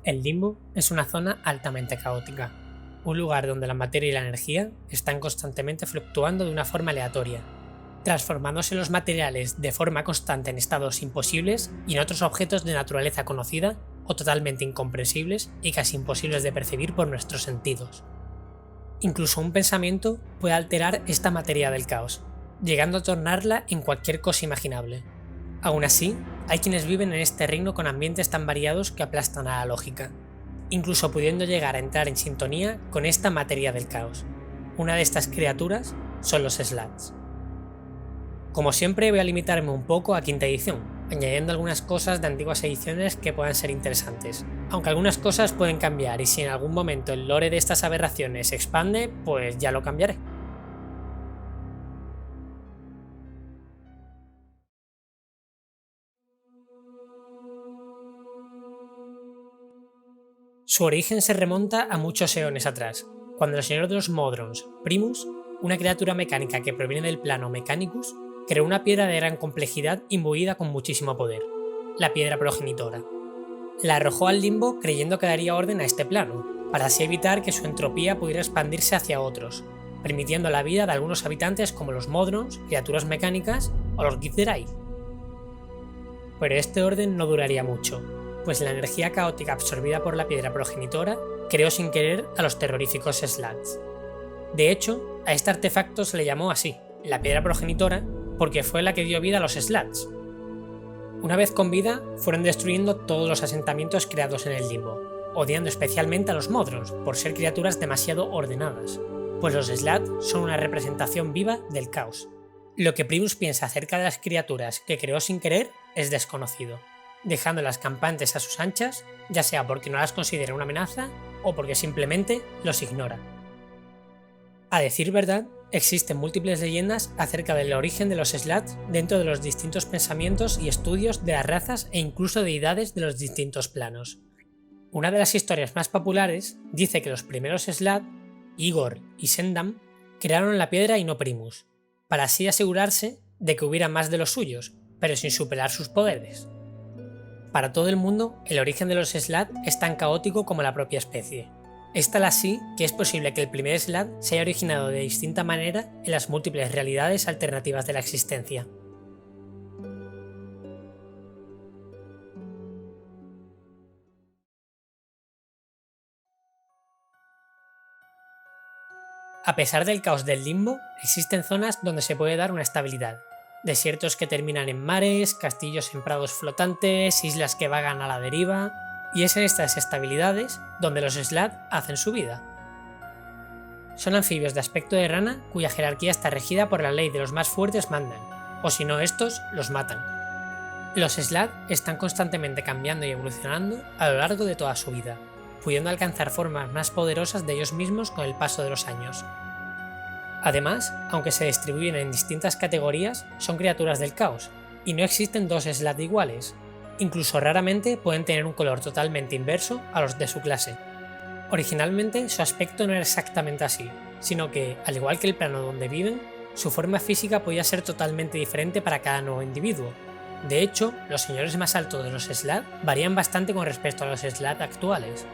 El limbo es una zona altamente caótica, un lugar donde la materia y la energía están constantemente fluctuando de una forma aleatoria, transformándose los materiales de forma constante en estados imposibles y en otros objetos de naturaleza conocida o totalmente incomprensibles y casi imposibles de percibir por nuestros sentidos. Incluso un pensamiento puede alterar esta materia del caos, llegando a tornarla en cualquier cosa imaginable. Aún así, hay quienes viven en este reino con ambientes tan variados que aplastan a la lógica, incluso pudiendo llegar a entrar en sintonía con esta materia del caos. Una de estas criaturas son los Slats. Como siempre, voy a limitarme un poco a quinta edición, añadiendo algunas cosas de antiguas ediciones que puedan ser interesantes, aunque algunas cosas pueden cambiar y si en algún momento el lore de estas aberraciones se expande, pues ya lo cambiaré. Su origen se remonta a muchos eones atrás, cuando el señor de los Modrons, Primus, una criatura mecánica que proviene del plano Mechanicus, creó una piedra de gran complejidad imbuida con muchísimo poder, la piedra progenitora. La arrojó al limbo creyendo que daría orden a este plano, para así evitar que su entropía pudiera expandirse hacia otros, permitiendo la vida de algunos habitantes como los Modrons, criaturas mecánicas, o los Githzerai. Pero este orden no duraría mucho, pues la energía caótica absorbida por la piedra progenitora creó sin querer a los terroríficos Slats. De hecho, a este artefacto se le llamó así, la piedra progenitora, porque fue la que dio vida a los Slats. Una vez con vida, fueron destruyendo todos los asentamientos creados en el limbo, odiando especialmente a los Modrons por ser criaturas demasiado ordenadas, pues los Slats son una representación viva del caos. Lo que Primus piensa acerca de las criaturas que creó sin querer es desconocido, dejándolas campantes a sus anchas, ya sea porque no las considera una amenaza o porque simplemente los ignora. A decir verdad, existen múltiples leyendas acerca del origen de los Slats dentro de los distintos pensamientos y estudios de las razas e incluso deidades de los distintos planos. Una de las historias más populares dice que los primeros Slat, Igor y Sendam, crearon la piedra y no Primus, para así asegurarse de que hubiera más de los suyos, pero sin superar sus poderes. Para todo el mundo, el origen de los Slat es tan caótico como la propia especie. Es tal así que es posible que el primer Slat se haya originado de distinta manera en las múltiples realidades alternativas de la existencia. A pesar del caos del limbo, existen zonas donde se puede dar una estabilidad. Desiertos que terminan en mares, castillos en prados flotantes, islas que vagan a la deriva, y es en estas estabilidades donde los Slat hacen su vida. Son anfibios de aspecto de rana cuya jerarquía está regida por la ley de los más fuertes mandan, o si no estos, los matan. Los Slat están constantemente cambiando y evolucionando a lo largo de toda su vida, pudiendo alcanzar formas más poderosas de ellos mismos con el paso de los años. Además, aunque se distribuyen en distintas categorías, son criaturas del caos, y no existen dos Slat iguales. Incluso raramente pueden tener un color totalmente inverso a los de su clase. Originalmente su aspecto no era exactamente así, sino que, al igual que el plano donde viven, su forma física podía ser totalmente diferente para cada nuevo individuo. De hecho, los señores más altos de los Slat varían bastante con respecto a los Slat actuales.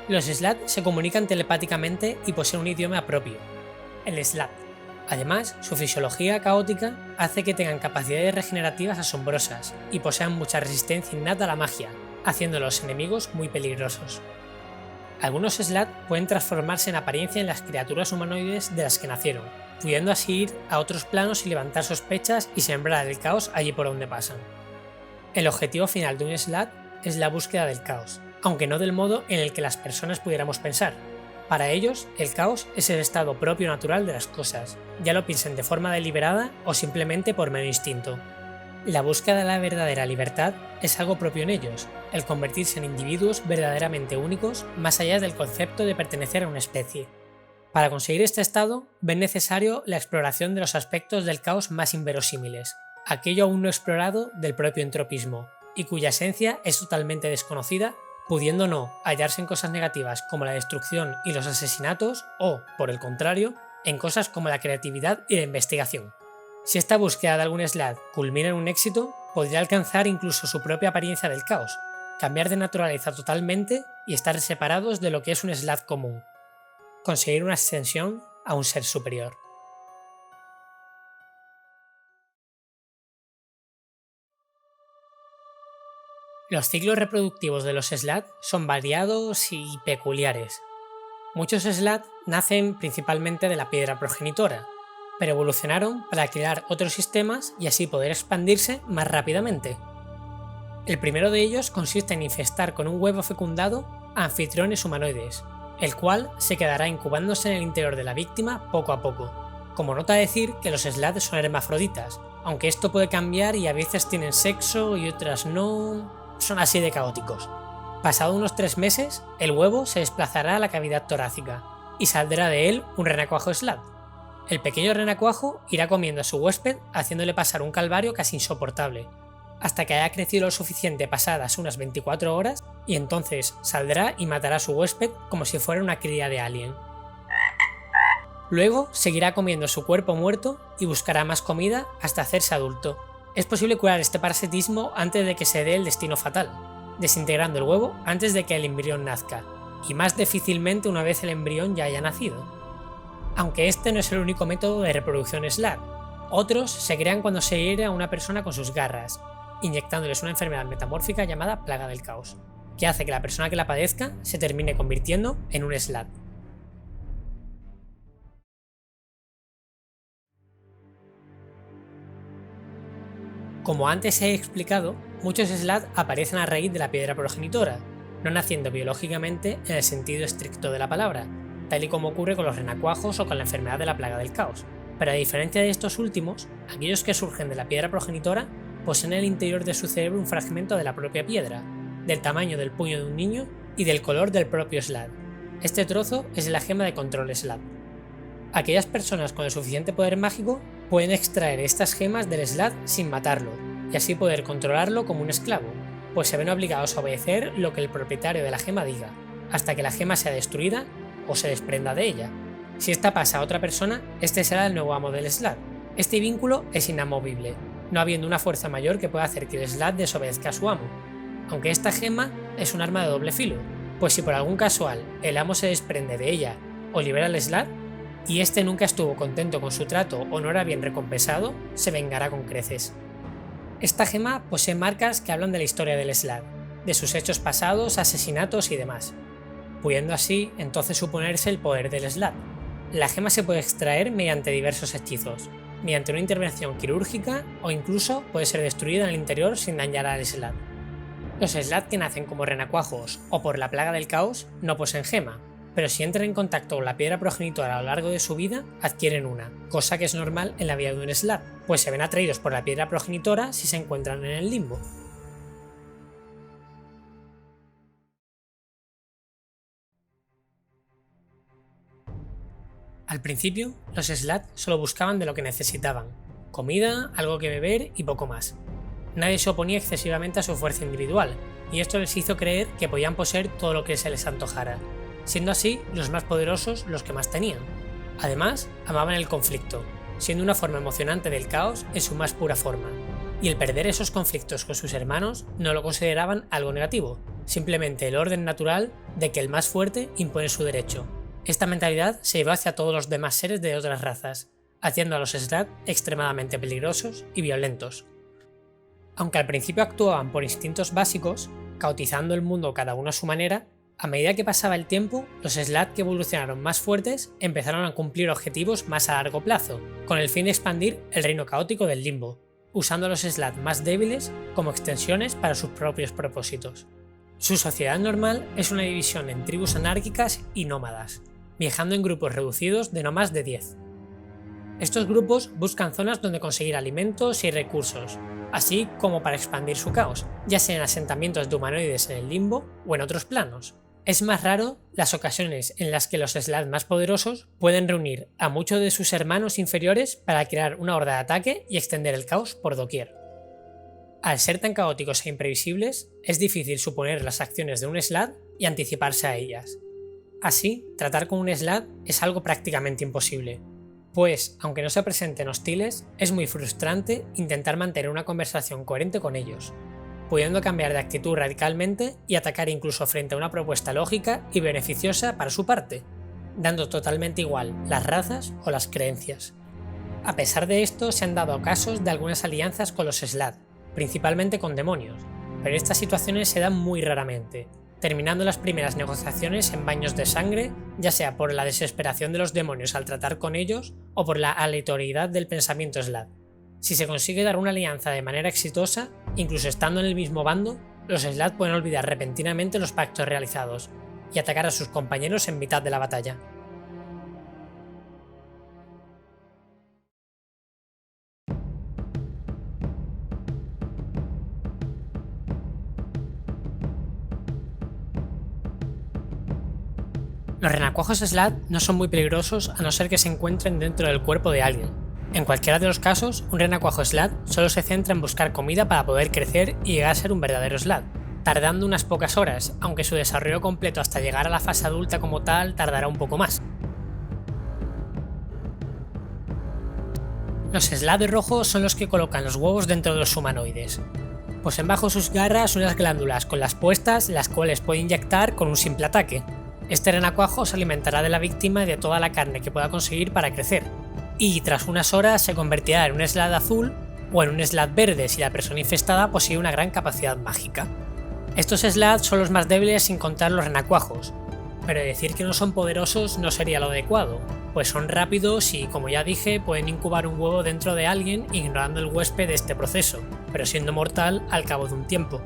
Los Slat se comunican telepáticamente y poseen un idioma propio, el Slat. Además, su fisiología caótica hace que tengan capacidades regenerativas asombrosas y posean mucha resistencia innata a la magia, haciéndolos enemigos muy peligrosos. Algunos Slat pueden transformarse en apariencia en las criaturas humanoides de las que nacieron, pudiendo así ir a otros planos y levantar sospechas y sembrar el caos allí por donde pasan. El objetivo final de un Slat es la búsqueda del caos, aunque no del modo en el que las personas pudiéramos pensar. Para ellos, el caos es el estado propio natural de las cosas, ya lo piensen de forma deliberada o simplemente por mero instinto. La búsqueda de la verdadera libertad es algo propio en ellos, el convertirse en individuos verdaderamente únicos más allá del concepto de pertenecer a una especie. Para conseguir este estado, ven necesario la exploración de los aspectos del caos más inverosímiles, aquello aún no explorado del propio entropismo, y cuya esencia es totalmente desconocida, pudiendo no hallarse en cosas negativas como la destrucción y los asesinatos o, por el contrario, en cosas como la creatividad y la investigación. Si esta búsqueda de algún Slat culmina en un éxito, podría alcanzar incluso su propia apariencia del caos, cambiar de naturaleza totalmente y estar separados de lo que es un Slat común, conseguir una ascensión a un ser superior. Los ciclos reproductivos de los Slat son variados y peculiares. Muchos Slat nacen principalmente de la piedra progenitora, pero evolucionaron para crear otros sistemas y así poder expandirse más rápidamente. El primero de ellos consiste en infestar con un huevo fecundado a anfitriones humanoides, el cual se quedará incubándose en el interior de la víctima poco a poco. Como nota decir que los Slat son hermafroditas, aunque esto puede cambiar y a veces tienen sexo y otras no, son así de caóticos. Pasado unos 3 meses, el huevo se desplazará a la cavidad torácica y saldrá de él un renacuajo Slat. El pequeño renacuajo irá comiendo a su huésped haciéndole pasar un calvario casi insoportable, hasta que haya crecido lo suficiente pasadas unas 24 horas y entonces saldrá y matará a su huésped como si fuera una cría de alien. Luego seguirá comiendo su cuerpo muerto y buscará más comida hasta hacerse adulto. Es posible curar este parasitismo antes de que se dé el destino fatal, desintegrando el huevo antes de que el embrión nazca, y más difícilmente una vez el embrión ya haya nacido. Aunque este no es el único método de reproducción Slat, otros se crean cuando se hiere a una persona con sus garras, inyectándoles una enfermedad metamórfica llamada plaga del caos, que hace que la persona que la padezca se termine convirtiendo en un Slat. Como antes he explicado, muchos Slat aparecen a raíz de la piedra progenitora, no naciendo biológicamente en el sentido estricto de la palabra, tal y como ocurre con los renacuajos o con la enfermedad de la plaga del caos. Pero a diferencia de estos últimos, aquellos que surgen de la piedra progenitora poseen en el interior de su cerebro un fragmento de la propia piedra, del tamaño del puño de un niño y del color del propio Slat. Este trozo es la gema de control Slat. Aquellas personas con el suficiente poder mágico pueden extraer estas gemas del Slat sin matarlo, y así poder controlarlo como un esclavo, pues se ven obligados a obedecer lo que el propietario de la gema diga, hasta que la gema sea destruida o se desprenda de ella. Si esta pasa a otra persona, este será el nuevo amo del Slat. Este vínculo es inamovible, no habiendo una fuerza mayor que pueda hacer que el Slat desobedezca a su amo, aunque esta gema es un arma de doble filo, pues si por algún casual el amo se desprende de ella o libera al Slat, y este nunca estuvo contento con su trato o no era bien recompensado, se vengará con creces. Esta gema posee marcas que hablan de la historia del Slat, de sus hechos pasados, asesinatos y demás, pudiendo así entonces suponerse el poder del Slat. La gema se puede extraer mediante diversos hechizos, mediante una intervención quirúrgica o incluso puede ser destruida en el interior sin dañar al Slat. Los Slat que nacen como renacuajos o por la plaga del caos no poseen gema, pero si entran en contacto con la piedra progenitora a lo largo de su vida, adquieren una, cosa que es normal en la vida de un Slat, pues se ven atraídos por la piedra progenitora si se encuentran en el limbo. Al principio, los Slat solo buscaban de lo que necesitaban, comida, algo que beber y poco más. Nadie se oponía excesivamente a su fuerza individual, y esto les hizo creer que podían poseer todo lo que se les antojara, siendo así los más poderosos los que más tenían. Además, amaban el conflicto, siendo una forma emocionante del caos en su más pura forma, y el perder esos conflictos con sus hermanos no lo consideraban algo negativo, simplemente el orden natural de que el más fuerte impone su derecho. Esta mentalidad se llevó hacia todos los demás seres de otras razas, haciendo a los Slat extremadamente peligrosos y violentos. Aunque al principio actuaban por instintos básicos, caotizando el mundo cada uno a su manera, a medida que pasaba el tiempo, los Slat que evolucionaron más fuertes empezaron a cumplir objetivos más a largo plazo, con el fin de expandir el reino caótico del limbo, usando a los Slat más débiles como extensiones para sus propios propósitos. Su sociedad normal es una división en tribus anárquicas y nómadas, viajando en grupos reducidos de no más de 10. Estos grupos buscan zonas donde conseguir alimentos y recursos, así como para expandir su caos, ya sea en asentamientos de humanoides en el limbo o en otros planos. Es más raro las ocasiones en las que los Slat más poderosos pueden reunir a muchos de sus hermanos inferiores para crear una horda de ataque y extender el caos por doquier. Al ser tan caóticos e imprevisibles, es difícil suponer las acciones de un Slat y anticiparse a ellas. Así, tratar con un Slat es algo prácticamente imposible, pues, aunque no se presenten hostiles, es muy frustrante intentar mantener una conversación coherente con ellos. pudiendo cambiar de actitud radicalmente y atacar incluso frente a una propuesta lógica y beneficiosa para su parte, dando totalmente igual las razas o las creencias. A pesar de esto, se han dado casos de algunas alianzas con los Slaad, principalmente con demonios, pero estas situaciones se dan muy raramente, terminando las primeras negociaciones en baños de sangre, ya sea por la desesperación de los demonios al tratar con ellos o por la aleatoriedad del pensamiento Slaad. Si se consigue dar una alianza de manera exitosa, incluso estando en el mismo bando, los Slaad pueden olvidar repentinamente los pactos realizados y atacar a sus compañeros en mitad de la batalla. Los renacuajos Slaad no son muy peligrosos a no ser que se encuentren dentro del cuerpo de alguien. En cualquiera de los casos, un renacuajo Slaad solo se centra en buscar comida para poder crecer y llegar a ser un verdadero Slaad, tardando unas pocas horas, aunque su desarrollo completo hasta llegar a la fase adulta como tal tardará un poco más. Los Slaad rojos son los que colocan los huevos dentro de los humanoides. Poseen bajo sus garras unas glándulas con las puestas, las cuales puede inyectar con un simple ataque. Este renacuajo se alimentará de la víctima y de toda la carne que pueda conseguir para crecer, y tras unas horas se convertirá en un Slaad azul o en un Slaad verde si la persona infestada posee una gran capacidad mágica. Estos Slaad son los más débiles sin contar los renacuajos, pero decir que no son poderosos no sería lo adecuado, pues son rápidos y, como ya dije, pueden incubar un huevo dentro de alguien ignorando el huésped de este proceso, pero siendo mortal al cabo de un tiempo.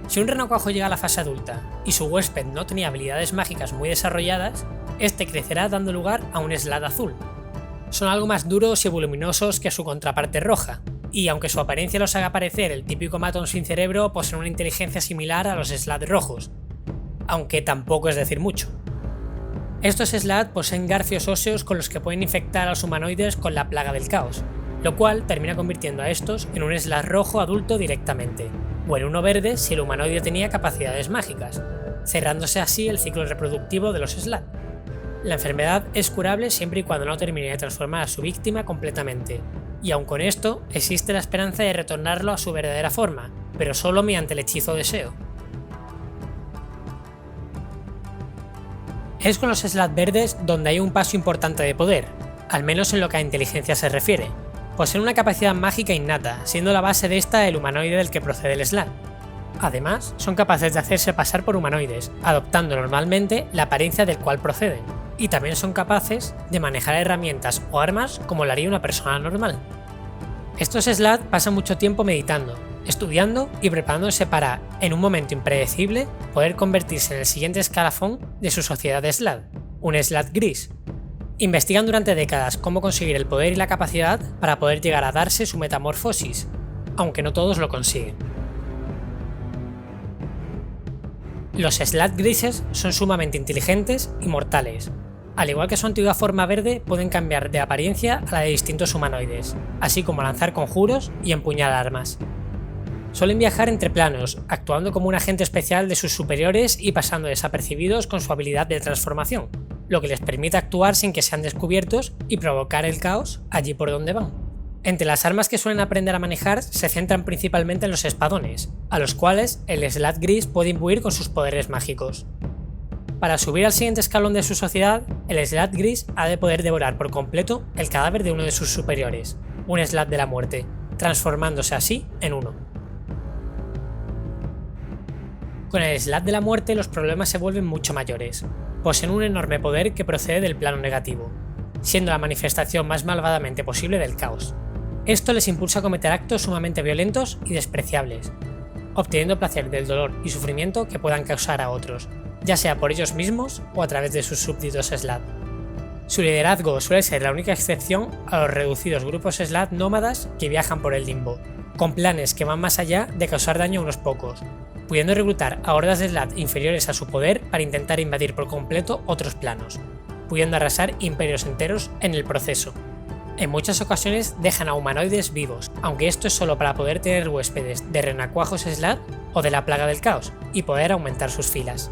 Si un renacuajo llega a la fase adulta y su huésped no tenía habilidades mágicas muy desarrolladas, este crecerá dando lugar a un Slaad azul. Son algo más duros y voluminosos que su contraparte roja, y aunque su apariencia los haga parecer el típico matón sin cerebro, poseen una inteligencia similar a los Slaad rojos, aunque tampoco es decir mucho. Estos Slaad poseen garfios óseos con los que pueden infectar a los humanoides con la plaga del caos, lo cual termina convirtiendo a estos en un Slaad rojo adulto directamente, o en uno verde si el humanoide tenía capacidades mágicas, cerrándose así el ciclo reproductivo de los Slaad. La enfermedad es curable siempre y cuando no termine de transformar a su víctima completamente, y aun con esto existe la esperanza de retornarlo a su verdadera forma, pero solo mediante el hechizo deseo. Es con los Slaad verdes donde hay un paso importante de poder, al menos en lo que a inteligencia se refiere. Poseen una capacidad mágica innata, siendo la base de esta el humanoide del que procede el Slaad. Además, son capaces de hacerse pasar por humanoides, adoptando normalmente la apariencia del cual proceden, y también son capaces de manejar herramientas o armas como lo haría una persona normal. Estos Slaad pasan mucho tiempo meditando, estudiando y preparándose para, en un momento impredecible, poder convertirse en el siguiente escalafón de su sociedad Slaad, un Slaad gris. Investigan durante décadas cómo conseguir el poder y la capacidad para poder llegar a darse su metamorfosis, aunque no todos lo consiguen. Los Slaad grises son sumamente inteligentes y mortales. Al igual que su antigua forma verde, pueden cambiar de apariencia a la de distintos humanoides, así como lanzar conjuros y empuñar armas. Suelen viajar entre planos, actuando como un agente especial de sus superiores y pasando desapercibidos con su habilidad de transformación, lo que les permite actuar sin que sean descubiertos y provocar el caos allí por donde van. Entre las armas que suelen aprender a manejar se centran principalmente en los espadones, a los cuales el Slaad gris puede imbuir con sus poderes mágicos. Para subir al siguiente escalón de su sociedad, el Slaad gris ha de poder devorar por completo el cadáver de uno de sus superiores, un Slaad de la muerte, transformándose así en uno. Con el Slaad de la muerte los problemas se vuelven mucho mayores. Poseen un enorme poder que procede del plano negativo, siendo la manifestación más malvadamente posible del caos. Esto les impulsa a cometer actos sumamente violentos y despreciables, obteniendo placer del dolor y sufrimiento que puedan causar a otros, ya sea por ellos mismos o a través de sus súbditos Slaad. Su liderazgo suele ser la única excepción a los reducidos grupos Slaad nómadas que viajan por el limbo, con planes que van más allá de causar daño a unos pocos, pudiendo reclutar a hordas de Slaad inferiores a su poder para intentar invadir por completo otros planos, pudiendo arrasar imperios enteros en el proceso. En muchas ocasiones dejan a humanoides vivos, aunque esto es solo para poder tener huéspedes de renacuajos Slaad o de la plaga del caos, y poder aumentar sus filas.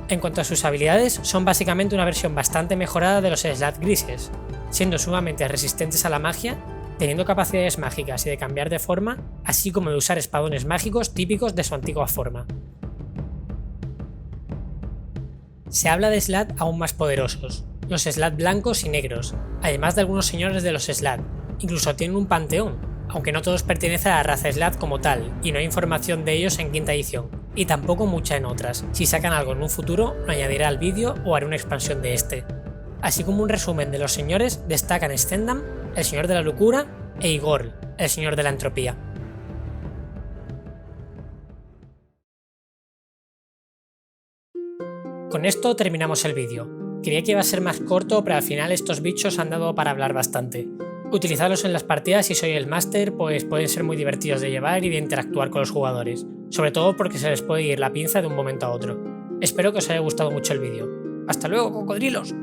En cuanto a sus habilidades, son básicamente una versión bastante mejorada de los Slaad grises, siendo sumamente resistentes a la magia teniendo capacidades mágicas y de cambiar de forma, así como de usar espadones mágicos típicos de su antigua forma. Se habla de Slat aún más poderosos, los Slat blancos y negros, además de algunos señores de los Slat, incluso tienen un panteón, aunque no todos pertenecen a la raza Slat como tal, y no hay información de ellos en quinta edición, y tampoco mucha en otras. Si sacan algo en un futuro, lo añadiré al vídeo o haré una expansión de este. Así como un resumen de los señores, destacan Stendhal, el señor de la locura, e Igor, el señor de la entropía. Con esto terminamos el vídeo. Creía que iba a ser más corto, pero al final estos bichos han dado para hablar bastante. Utilizarlos en las partidas si soy el máster, pues pueden ser muy divertidos de llevar y de interactuar con los jugadores, sobre todo porque se les puede ir la pinza de un momento a otro. Espero que os haya gustado mucho el vídeo. ¡Hasta luego, cocodrilos!